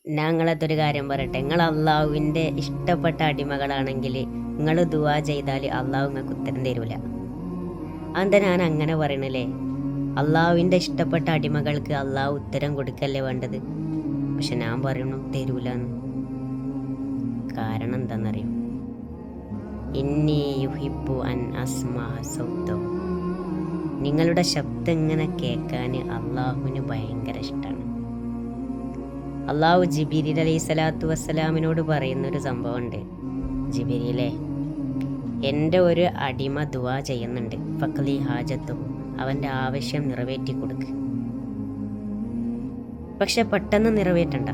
ഞങ്ങളതൊരു കാര്യം പറയട്ടെ, നിങ്ങൾ അള്ളാഹുവിൻ്റെ ഇഷ്ടപ്പെട്ട അടിമകളാണെങ്കിൽ നിങ്ങൾ ദുആ ചെയ്താൽ അള്ളാഹു നിങ്ങൾക്ക് ഉത്തരം തരൂല. അതെന്താ ഞാൻ അങ്ങനെ പറയണല്ലേ? അള്ളാഹുവിൻ്റെ ഇഷ്ടപ്പെട്ട അടിമകൾക്ക് അള്ളാഹു ഉത്തരം കൊടുക്കല്ലേ വേണ്ടത്. പക്ഷെ ഞാൻ പറയണു തരൂലെന്ന്. കാരണം എന്താണെന്നറിയോ? ഇന്നി യുഹിബ്ബു അൻ അസ്മഅ സൗതഹു. നിങ്ങളുടെ ശബ്ദം ഇങ്ങനെ കേൾക്കാൻ അള്ളാഹുവിന് ഭയങ്കര ഇഷ്ടമാണ്. അള്ളാഹു ജിബിരിൽ അലൈഹി സ്വലാത്തു വസ്സലാമിനോട് പറയുന്നൊരു സംഭവമുണ്ട്. ജിബിരിലെ, എൻ്റെ ഒരു അടിമ ദുആ ചെയ്യുന്നുണ്ട്, ഫഖ്ലി ഹാജത്തു, അവൻ്റെ ആവശ്യം നിറവേറ്റി കൊടുക്ക്. പക്ഷെ പെട്ടെന്ന് നിറവേറ്റണ്ട,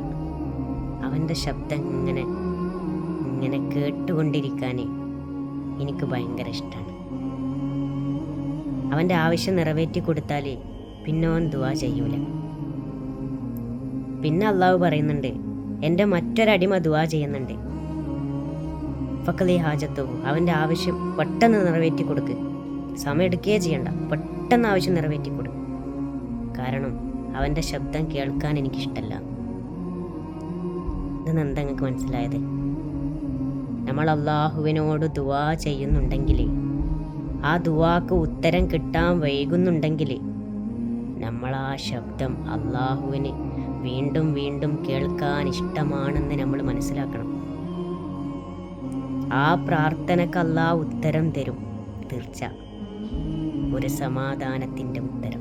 അവൻ്റെ ശബ്ദം ഇങ്ങനെ ഇങ്ങനെ കേട്ടുകൊണ്ടിരിക്കാൻ എനിക്ക് ഭയങ്കര ഇഷ്ടമാണ്. അവൻ്റെ ആവശ്യം നിറവേറ്റി കൊടുത്താൽ പിന്നെ അവൻ ദുആ ചെയ്യൂല. പിന്നെ അള്ളാഹു പറയുന്നുണ്ട്, എൻ്റെ മറ്റൊരടിമ ദുആ ചെയ്യുന്നുണ്ട്, ഫഖ്ലി ഹാജത്തു, അവൻ്റെ ആവശ്യം പെട്ടെന്ന് നിറവേറ്റി കൊടുക്ക്. സമയം എടുക്കുകയേ ചെയ്യണ്ട, പെട്ടെന്ന് ആവശ്യം നിറവേറ്റി കൊടുക്ക്. കാരണം അവൻ്റെ ശബ്ദം കേൾക്കാൻ എനിക്കിഷ്ടമല്ല. ഇതെന്ന് എന്താ നിങ്ങൾക്ക് മനസ്സിലായത്? നമ്മൾ അള്ളാഹുവിനോട് ദുആ ചെയ്യുന്നുണ്ടെങ്കിൽ, ആ ദുആക്ക് ഉത്തരം കിട്ടാൻ വൈകുന്നുണ്ടെങ്കിൽ, നമ്മൾ ആ ശബ്ദം അള്ളാഹുവിന് വീണ്ടും വീണ്ടും കേൾക്കാൻ ഇഷ്ടമാണെന്ന് നമ്മൾ മനസ്സിലാക്കണം. ആ പ്രാർത്ഥനക്ക് അള്ളാഹു ഉത്തരം തരും, തീർച്ച. ഒരു സമാധാനത്തിൻ്റെ ഉത്തരം.